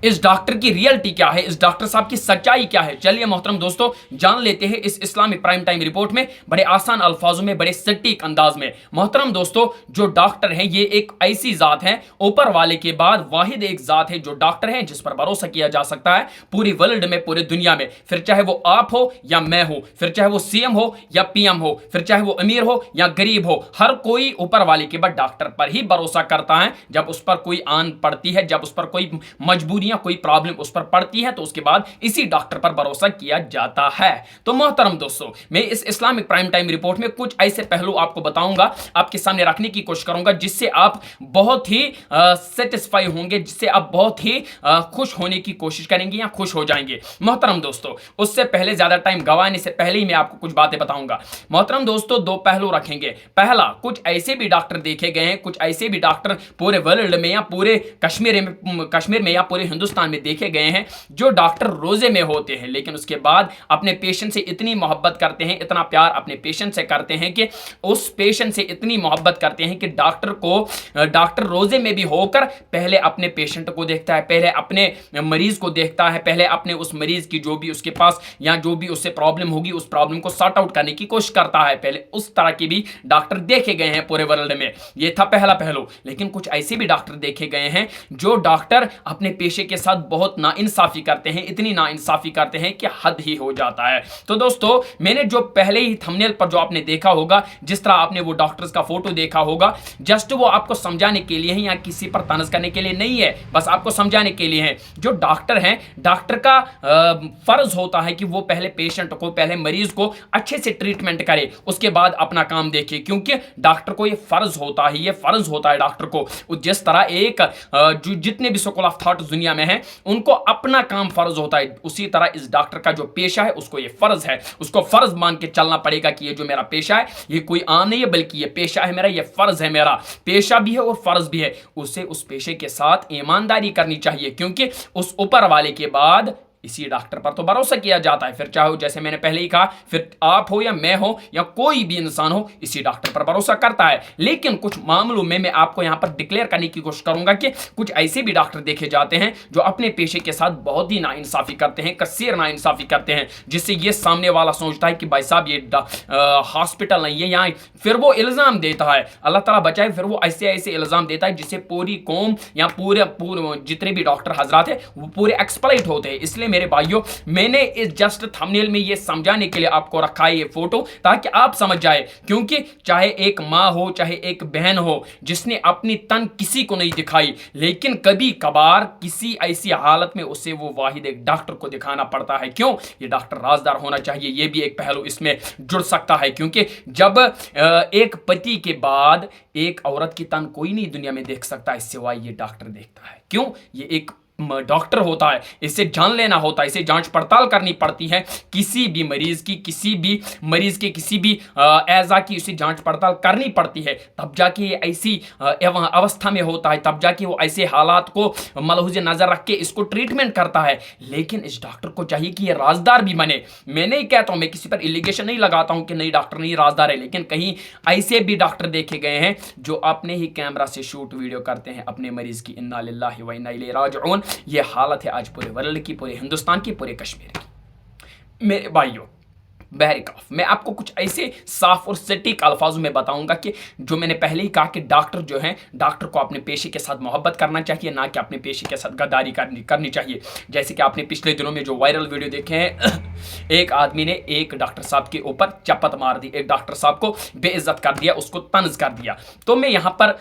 इस डॉक्टर की रियलिटी क्या है, इस डॉक्टर साहब की सच्चाई क्या है। चलिए मोहतरम दोस्तों जान लेते हैं इस इस्लामिक प्राइम टाइम रिपोर्ट में, बड़े आसान अल्फाजों में, बड़े सटीक अंदाज में। मोहतरम दोस्तों जो डॉक्टर हैं ये एक ऐसी जात है, ऊपर वाले के बाद वाहिद एक जात है जो डॉक्टर है जिस पर भरोसा किया जा सकता है पूरी वर्ल्ड में, पूरी दुनिया में। फिर चाहे वो आप हो या मैं हो, फिर चाहे वो सीएम हो या पीएम हो, फिर चाहे वो अमीर हो या गरीब हो, हर कोई ऊपर वाले के बाद डॉक्टर पर ही भरोसा करता है। जब उस पर कोई आन पड़ती है, जब उस पर कोई मजबूरी कोई प्रॉब्लम उस पर पड़ती है, तो उसके बाद इसी डॉक्टर पर भरोसा किया जाता है। तो मोहतरम दोस्तों मैं इस इस्लामिक प्राइम टाइम रिपोर्ट में कुछ ऐसे पहलू आपको बताऊंगा, आपके सामने रखने की कोशिश करूंगा, जिससे आप बहुत ही सेटिस्फाई होंगे, जिससे आप बहुत ही खुश होने की कोशिश करेंगे या खुश हो जाएंगे। मोहतरम दोस्तों उससे पहले ज्यादा टाइम गंवाने से पहले ही मैं आपको कुछ बातें बताऊंगा। मोहतरम दोस्तों दो पहलू रखेंगे। पहला, कुछ ऐसे भी डॉक्टर देखे गए हैं, कुछ ऐसे भी डॉक्टर पूरे वर्ल्ड में या पूरे कश्मीर में या पूरे हिंदुस्तान में देखे गए हैं जो डॉक्टर रोजे में होते हैं, लेकिन उसके बाद अपने पेशेंट से इतनी मोहब्बत करते हैं, इतना प्यार अपने पेशेंट से करते हैं कि उस पेशेंट से इतनी मोहब्बत करते हैं कि डॉक्टर रोजे में भी होकर पहले अपने पेशेंट को देखता है, पहले अपने मरीज को देखता है, पहले अपने उस मरीज की जो भी उसके पास या जो भी उससे प्रॉब्लम होगी उस प्रॉब्लम को सॉर्ट आउट करने की कोशिश करता है। पहले उस तरह के भी डॉक्टर देखे गए हैं पूरे वर्ल्ड में। यह था पहला पहलू। लेकिन कुछ ऐसे भी डॉक्टर देखे गए हैं जो डॉक्टर अपने पेशे के साथ बहुत नाइंसाफी करते हैं, इतनी नाइंसाफी करते हैं कि हद ही हो जाता है। तो दोस्तों मैंने जो पहले ही थंबनेल पर जो आपने देखा होगा, जिस तरह आपने वो डॉक्टर्स का फोटो देखा होगा, जस्ट वो आपको समझाने के लिए है या किसी पर तनज करने के लिए नहीं है, बस आपको समझाने के लिए है। जो डॉक्टर हैं, डॉक्टर का फर्ज होता है कि वो पहले पेशेंट को, पहले मरीज को अच्छे से ट्रीटमेंट करे, उसके बाद अपना काम देखे, क्योंकि डॉक्टर को ये फर्ज होता है, ये फर्ज होता है डॉक्टर को। जिस तरह एक जितने भी स्कूल ऑफ थॉट दुनिया में है उनको अपना काम फर्ज होता है, उसी तरह इस डॉक्टर का जो पेशा है उसको ये फर्ज है, उसको फर्ज मान के चलना पड़ेगा कि ये जो मेरा पेशा है ये कोई आम नहीं है, बल्कि ये पेशा है मेरा, ये फर्ज है मेरा। पेशा भी है और फर्ज भी है, उसे उस पेशे के साथ ईमानदारी करनी चाहिए, क्योंकि उस ऊपर वाले के बाद इसी डॉक्टर पर तो भरोसा किया जाता है। फिर चाहे जैसे मैंने पहले ही कहा, फिर आप हो या मैं हो या कोई भी इंसान हो, इसी डॉक्टर पर भरोसा करता है। लेकिन कुछ मामलों में मैं आपको यहां पर डिक्लेयर करने की कोशिश करूंगा कि कुछ ऐसे भी डॉक्टर देखे जाते हैं जो अपने पेशे के साथ बहुत ही नाइंसाफी करते हैं, कसीर नाइंसाफी करते हैं, जिससे ये सामने वाला सोचता है कि भाई साहब ये हॉस्पिटल नहीं है यहाँ, फिर वो इल्जाम देता है, अल्लाह ताला बचाए, फिर वो ऐसे ऐसे इल्जाम देता है जिससे पूरी कौम या पूरे जितने भी डॉक्टर हजरात है वो पूरे एक्सप्लॉइट होते हैं। इसलिए मेरे भाइयों मैंने इस जस्ट थंबनेल में ये समझाने के लिए आपको रखा है ये फोटो, ताकि आप समझ जाए, क्योंकि चाहे एक माँ हो, चाहे एक बहन हो जिसने अपनी तन किसी को नहीं दिखाई, लेकिन कभी कभार किसी ऐसी हालत में उसे वो वाहिद एक डॉक्टर को दिखाना पड़ता है। क्यों? ये डॉक्टर राजदार होना चाहिए, ये भी एक पहलू इसमें जुड़ सकता है, क्योंकि जब एक पति के बाद एक औरत की तन कोई नहीं दुनिया में देख सकता है सिवाय ये डॉक्टर देखता है। क्यों? ये एक डॉक्टर होता है, इससे जान लेना होता है, इसे जांच पड़ताल करनी पड़ती है, किसी भी मरीज की, किसी भी मरीज के किसी भी एजा की उसे जांच पड़ताल करनी पड़ती है, तब जाके ये ऐसी अवस्था में होता है, तब जाके वो ऐसे हालात को मलहूज़े नजर रख के इसको ट्रीटमेंट करता है। लेकिन इस डॉक्टर को चाहिए कि ये राजदार भी बने। मैं नहीं कहता हूं, मैं किसी पर इलिगेशन नहीं लगाता हूं कि नहीं डॉक्टर नहीं राजदार है, लेकिन कहीं ऐसे भी डॉक्टर देखे गए हैं जो अपने ही कैमरा से शूट वीडियो करते हैं अपने मरीज की। इन्ना लिल्लाहि व इन्ना इलैहि राजिऊन। ये हालत है आज पूरे वर्ल्ड की, पूरे हिंदुस्तान की, पूरे कश्मीर की। मेरे भाइयों बहरिकाफ मैं आपको कुछ ऐसे साफ और सटीक अल्फाजों में बताऊंगा कि जो मैंने पहले ही कहा कि डॉक्टर जो है, डॉक्टर को अपने पेशे के साथ मोहब्बत करना चाहिए, ना कि अपने पेशे के साथ गद्दारी करनी चाहिए। जैसे कि आपने पिछले दिनों में जो वायरल वीडियो देखे हैं, एक आदमी ने एक डॉक्टर साहब के ऊपर चपत मार दी, एक डॉक्टर साहब को बेइज्जत कर दिया, उसको तंज कर दिया। तो मैं यहाँ पर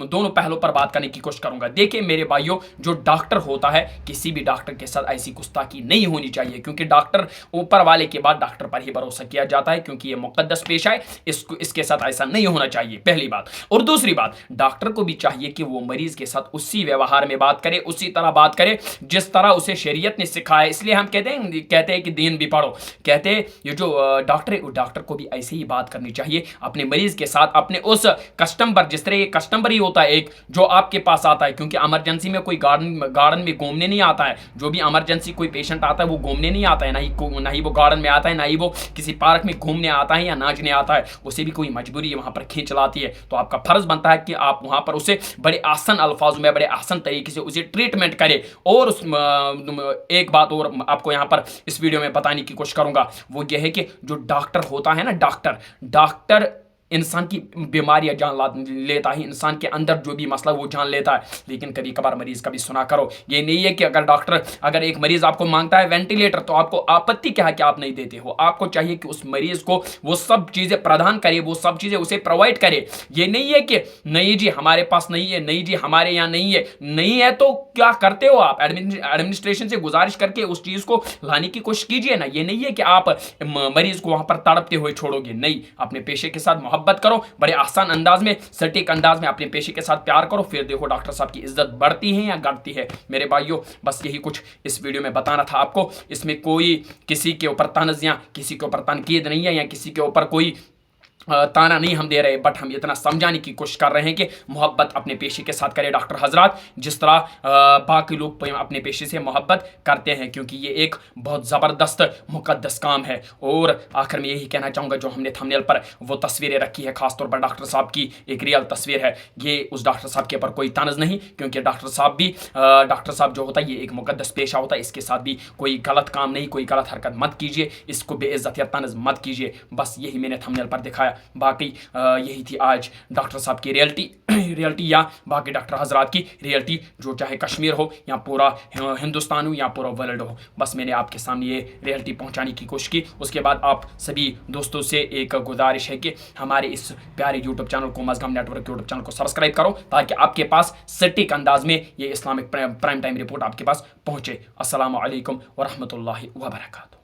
दोनों पहलों पर बात करने की कोशिश करूंगा। देखिए मेरे भाइयों, जो डॉक्टर होता है, किसी भी डॉक्टर के साथ ऐसी गुस्ताखी नहीं होनी चाहिए, क्योंकि डॉक्टर ऊपर वाले के डॉक्टर पर ही भरोसा किया जाता है, क्योंकि यह मुकद्दस पेशा है, इसके साथ ऐसा नहीं होना चाहिए, पहली बात। और दूसरी बात, डॉक्टर को भी चाहिए कि वो मरीज के साथ उसी व्यवहार में बात करे, उसी तरह बात करे जिस तरह उसे शरीयत ने सिखाया। इसलिए हम कहते हैं कि दीन भी पढ़ो। कहते हैं ये जो डॉक्टर है, डॉक्टर को भी ऐसे ही बात करनी चाहिए अपने मरीज के साथ, अपने उस कस्टमर, जिस तरह ये कस्टमर ही होता है एक जो आपके पास आता है, क्योंकि इमरजेंसी में कोई गार्डन में घूमने नहीं आता है। जो भी इमरजेंसी कोई पेशेंट आता है वो घूमने नहीं आता है, ना ही वो गार्डन में आता है, ना ही वो किसी पार्क में घूमने आता है या नाचने आता है, उसे भी कोई मजबूरी वहाँ पर खींच लाती है। तो आपका फर्ज बनता है कि आप वहाँ पर उसे बड़े आसान अल्फाजों में, बड़े आसान तरीके से उसे ट्रीटमेंट करें। और उस एक बात और आपको यहाँ पर इस वीडियो में बताने की कोशिश करूँगा, वो ये है कि जो डॉक्टर होता है ना, डॉक्टर इंसान की बीमारियां जान लेता है, इंसान के अंदर जो भी मसला वो जान लेता है। लेकिन कभी कभार मरीज का भी सुना करो। ये नहीं है कि अगर एक मरीज आपको मांगता है वेंटिलेटर तो आपको आपत्ति क्या है कि आप नहीं देते हो। आपको चाहिए कि उस मरीज को वो सब चीजें प्रदान करे, वो सब चीजें उसे प्रोवाइड करे। ये नहीं है कि नहीं जी हमारे पास नहीं है, नहीं जी हमारे यहाँ नहीं है। नहीं है तो क्या करते हो आप? एडमिनिस्ट्रेशन से गुजारिश करके उस चीज को लाने की कोशिश कीजिए ना। ये नहीं है कि आप मरीज को वहां पर तड़पते हुए छोड़ोगे। नहीं, अपने पेशे के साथ मोहब्बत करो, बड़े आसान अंदाज में, सटीक अंदाज में अपने पेशे के साथ प्यार करो, फिर देखो डॉक्टर साहब की इज्जत बढ़ती है या घटती है। मेरे भाइयों, बस यही कुछ इस वीडियो में बताना था आपको। इसमें कोई किसी के ऊपर तंज या किसी के ऊपर तनकीद नहीं है, या किसी के ऊपर कोई ताना नहीं हम दे रहे, बट हम इतना समझाने की कोशिश कर रहे हैं कि मोहब्बत अपने पेशे के साथ करें डॉक्टर हजरात, जिस तरह बाकी लोग अपने पेशे से मोहब्बत करते हैं, क्योंकि ये एक बहुत ज़बरदस्त मुकद्दस काम है। और आखिर में यही कहना चाहूँगा, जो हमने थंबनेल पर वो तस्वीरें रखी है, खासतौर पर डॉक्टर साहब की एक रियल तस्वीर है, ये उस डॉक्टर साहब के ऊपर कोई तनज नहीं, क्योंकि डॉक्टर साहब जो होता है ये एक मुकद्दस पेशा होता है। इसके साथ भी कोई गलत काम नहीं, कोई गलत हरकत मत कीजिए, इसको बेइज्जत या तनज मत कीजिए। बस यही मैंने थंबनेल पर दिखाया। बाकी यही थी आज डॉक्टर साहब की रियलिटी या बाकी डॉक्टर हजरात की रियलिटी, जो चाहे कश्मीर हो या पूरा हिंदुस्तान हो या पूरा वर्ल्ड हो। बस मैंने आपके सामने ये रियलिटी पहुंचाने की कोशिश की। उसके बाद आप सभी दोस्तों से एक गुजारिश है कि हमारे इस प्यारे यूट्यूब चैनल को, मज़गम नेटवर्क यूट्यूब चैनल को सब्सक्राइब करो, ताकि आपके पास सटीक अंदाज में ये इस्लामिक प्राइम टाइम रिपोर्ट आपके पास पहुंचे। अस्सलामु अलैकुम व रहमतुल्लाहि व बरकातहू।